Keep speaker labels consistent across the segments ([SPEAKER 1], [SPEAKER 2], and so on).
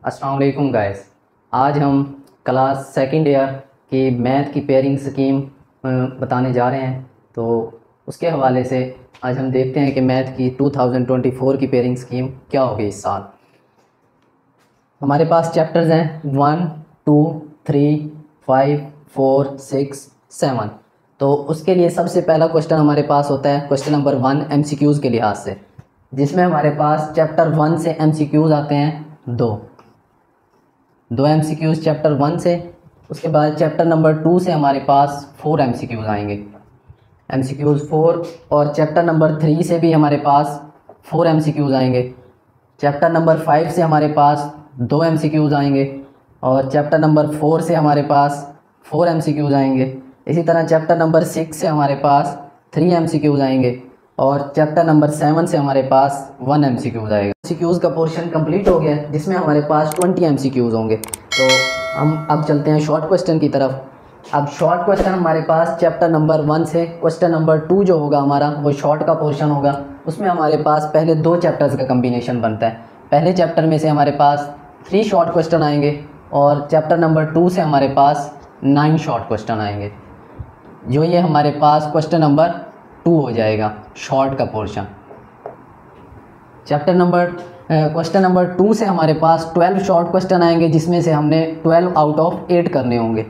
[SPEAKER 1] अस्सलाम वालेकुम गाइस। आज हम क्लास सेकंड ईयर की मैथ की पेयरिंग स्कीम बताने जा रहे हैं। तो उसके हवाले से आज हम देखते हैं कि मैथ की 2024 की पेयरिंग स्कीम क्या होगी इस साल। हमारे पास चैप्टर्स हैं 1, 2, 3, 5, 4, 6, 7। तो उसके लिए सबसे पहला क्वेश्चन हमारे पास होता है क्वेश्चन नंबर 1 MCQs के लिहाज से, जिसमें हमारे पास चैप्टर 1 से MCQs आते हैं दो MCQs चैप्टर 1 से। उसके बाद चैप्टर नंबर 2 से हमारे पास 4 MCQs आएंगे, MCQs 4। और चैप्टर नंबर 3 से भी हमारे पास 4 MCQs आएंगे। चैप्टर नंबर 5 से हमारे पास 2 MCQs आएंगे और चैप्टर नंबर 4 से हमारे पास 4 MCQs आएंगे। इसी तरह चैप्टर नंबर 6 से हमारे पास 3 MCQs आएंगे और चैप्टर नंबर 7 से हमारे पास 1 MCQs आएगा। MCQs का पोर्शन कंप्लीट हो गया, जिसमें हमारे पास 20 MCQs होंगे। तो हम अब चलते हैं शॉर्ट क्वेश्चन की तरफ। अब शॉर्ट क्वेश्चन हमारे पास चैप्टर नंबर 1 से क्वेश्चन नंबर 2 जो होगा हमारा, वो शॉर्ट का पोर्शन होगा। उसमें हमारे पास पहले 2 चैप्टर्स का कम्बिनेशन बनता है। पहले चैप्टर में से हमारे पास 3 शॉर्ट क्वेश्चन आएंगे और चैप्टर नंबर 2 से हमारे पास 9 शॉर्ट क्वेश्चन आएंगे, जो ये हमारे पास क्वेश्चन नंबर 2 हो जाएगा शॉर्ट का पोर्शन। क्वेश्चन नंबर 2 से हमारे पास 12 शॉर्ट क्वेश्चन आएंगे, जिसमें से हमने 12 आउट ऑफ 8 करने होंगे।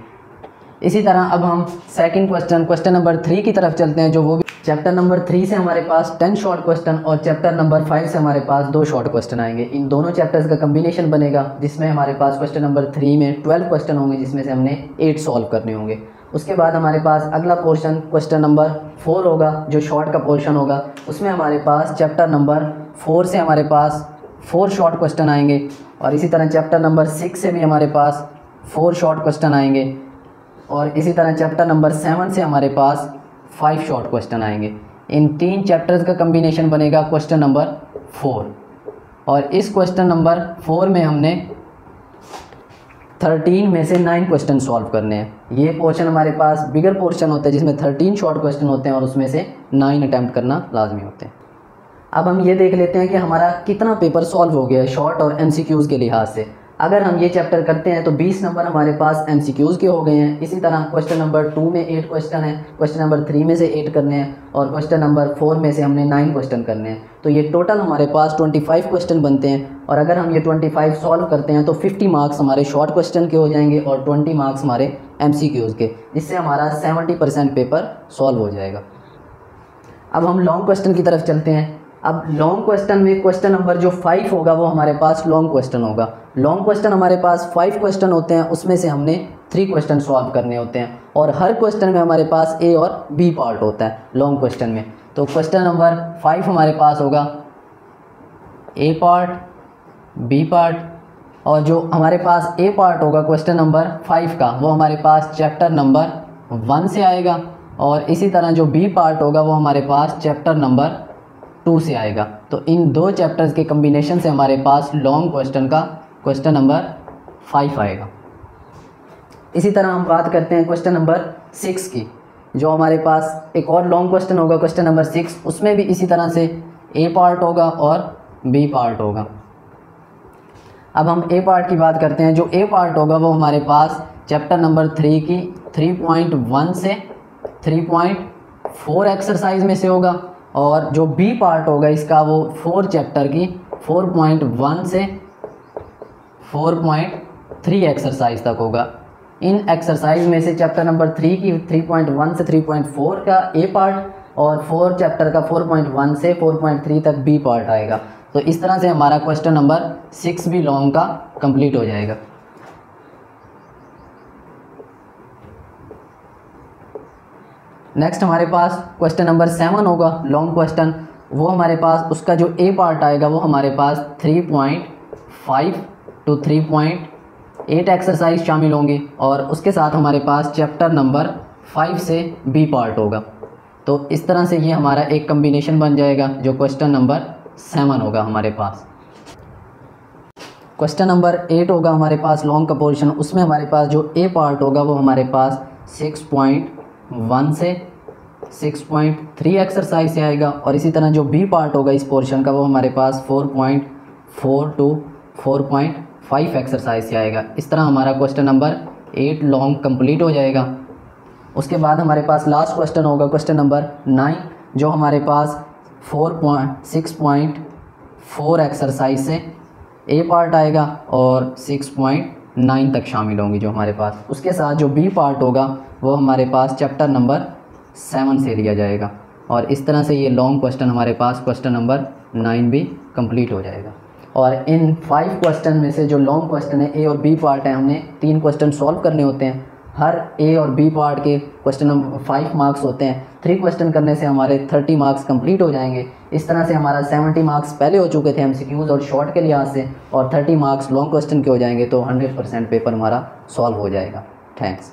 [SPEAKER 1] इसी तरह अब हम सेकंड क्वेश्चन नंबर 3 की तरफ चलते हैं, जो वो भी चैप्टर नंबर 3 से हमारे पास 10 शॉर्ट क्वेश्चन और चैप्टर नंबर 5 से हमारे पास 2 शॉर्ट क्वेश्चन आएंगे। इन दोनों चैप्टर्स का कम्बिनेशन बनेगा, जिसमें हमारे पास क्वेश्चन नंबर 3 में 12 क्वेश्चन होंगे, जिसमें से हमने 8 सॉल्व करने होंगे। उसके बाद हमारे पास अगला पोर्शन क्वेश्चन नंबर 4 होगा, जो शॉर्ट का पोर्शन होगा। उसमें हमारे पास चैप्टर नंबर 4 से हमारे पास 4 शॉर्ट क्वेश्चन आएंगे और इसी तरह चैप्टर नंबर 6 से भी हमारे पास 4 शॉर्ट क्वेश्चन आएंगे और इसी तरह चैप्टर नंबर 7 से हमारे पास 5 शॉर्ट क्वेश्चन आएंगे। इन 3 चैप्टर्स का कम्बिनेशन बनेगा क्वेश्चन नंबर 4। और इस क्वेश्चन नंबर 4 में हमने 13 में से 9 क्वेश्चन सॉल्व करने हैं। ये पोर्शन हमारे पास बिगर पोर्शन होता है, जिसमें 13 शॉर्ट क्वेश्चन होते हैं और उसमें से 9 अटैम्प्ट करना लाजमी होते हैं। अब हम ये देख लेते हैं कि हमारा कितना पेपर सॉल्व हो गया है शॉर्ट और MCQs के लिहाज से। अगर हम ये चैप्टर करते हैं तो 20 नंबर हमारे पास MCQs के हो गए हैं। इसी तरह क्वेश्चन नंबर 2 में 8 क्वेश्चन है, क्वेश्चन नंबर 3 में से 8 करने हैं और क्वेश्चन नंबर 4 में से हमने 9 क्वेश्चन करने हैं। तो ये टोटल हमारे पास 25 क्वेश्चन बनते हैं और अगर हम ये 25 सॉल्व करते हैं तो 50 मार्क्स हमारे शॉर्ट क्वेश्चन के हो जाएंगे और 20 मार्क्स हमारे MCQs के, जिससे हमारा 70% पेपर सॉल्व हो जाएगा। अब हम लॉन्ग क्वेश्चन की तरफ चलते हैं। अब लॉन्ग क्वेश्चन में क्वेश्चन नंबर जो 5 होगा वो हमारे पास लॉन्ग क्वेश्चन होगा। लॉन्ग क्वेश्चन हमारे पास 5 क्वेश्चन होते हैं, उसमें से हमने 3 क्वेश्चन सॉल्व करने होते हैं और हर क्वेश्चन में हमारे पास A और B पार्ट होता है लॉन्ग क्वेश्चन में। तो क्वेश्चन नंबर 5 हमारे पास होगा A पार्ट, B पार्ट और जो हमारे पास A पार्ट होगा क्वेश्चन नंबर 5 का, वो हमारे पास चैप्टर नंबर 1 से आएगा और इसी तरह जो B पार्ट होगा वो हमारे पास चैप्टर नंबर 2 से आएगा। तो इन 2 चैप्टर्स के कम्बिनेशन से हमारे पास लॉन्ग क्वेश्चन का क्वेश्चन नंबर 5 आएगा। इसी तरह हम बात करते हैं क्वेश्चन नंबर 6 की, जो हमारे पास एक और लॉन्ग क्वेश्चन होगा क्वेश्चन नंबर 6। उसमें भी इसी तरह से A पार्ट होगा और B पार्ट होगा। अब हम A पार्ट की बात करते हैं। जो A पार्ट होगा वो हमारे पास चैप्टर नंबर 3 की 3.1 से 3.4 एक्सरसाइज में से होगा और जो B पार्ट होगा इसका वो 4 चैप्टर की 4.1 से 4.3 एक्सरसाइज तक होगा। इन एक्सरसाइज में से चैप्टर नंबर 3 की 3.1 से 3.4 का A पार्ट और 4 चैप्टर का 4.1 से 4.3 तक B पार्ट आएगा। तो इस तरह से हमारा क्वेश्चन नंबर 6 भी लॉन्ग का कंप्लीट हो जाएगा। नेक्स्ट हमारे पास क्वेश्चन नंबर 7 होगा लॉन्ग क्वेश्चन। वो हमारे पास उसका जो A पार्ट आएगा वो हमारे पास 3.5 to 3.8 एक्सरसाइज शामिल होंगी और उसके साथ हमारे पास चैप्टर नंबर 5 से B पार्ट होगा। तो इस तरह से ये हमारा एक कम्बिनेशन बन जाएगा, जो क्वेश्चन नंबर 7 होगा हमारे पास। क्वेश्चन नंबर 8 होगा हमारे पास लॉन्ग का पोर्शन। उसमें हमारे पास जो A पार्ट होगा वो हमारे पास 6.1 से 6.3 एक्सरसाइज से आएगा और इसी तरह जो B पार्ट होगा इस पोर्शन का वो हमारे पास 4.4 to 4.5 5 एक्सरसाइज से आएगा। इस तरह हमारा क्वेश्चन नंबर 8 लॉन्ग कंप्लीट हो जाएगा। उसके बाद हमारे पास लास्ट क्वेश्चन होगा क्वेश्चन नंबर 9, जो हमारे पास 6.4 एक्सरसाइज से ए पार्ट आएगा और 6.9 तक शामिल होंगी जो हमारे पास। उसके साथ जो बी पार्ट होगा वो हमारे पास चैप्टर नंबर 7 से लिया जाएगा। और इस तरह से ये लॉन्ग क्वेश्चन हमारे पास क्वेश्चन नंबर 9 भी कंप्लीट हो जाएगा। और इन 5 क्वेश्चन में से जो लॉन्ग क्वेश्चन है ए और बी पार्ट है, हमने 3 क्वेश्चन सॉल्व करने होते हैं। हर ए और बी पार्ट के क्वेश्चन नंबर 5 मार्क्स होते हैं। 3 क्वेश्चन करने से हमारे 30 मार्क्स कंप्लीट हो जाएंगे। इस तरह से हमारा 70 मार्क्स पहले हो चुके थे एमसीक्यूज़ और शॉर्ट के लिहाज से, और 30 मार्क्स लॉन्ग क्वेश्चन के हो जाएंगे, तो 100% पेपर हमारा सॉल्व हो जाएगा। थैंक्स।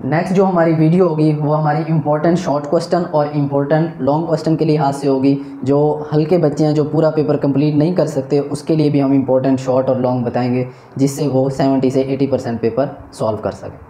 [SPEAKER 1] नेक्स्ट जो हमारी वीडियो होगी वो हमारी इंपॉर्टेंट शॉर्ट क्वेश्चन और इंपॉर्टेंट लॉन्ग क्वेश्चन के लिहाज से होगी। जो हल्के बच्चे हैं जो पूरा पेपर कंप्लीट नहीं कर सकते, उसके लिए भी हम इंपॉर्टेंट शॉर्ट और लॉन्ग बताएंगे, जिससे वो 70 से 80% पेपर सॉल्व कर सकें।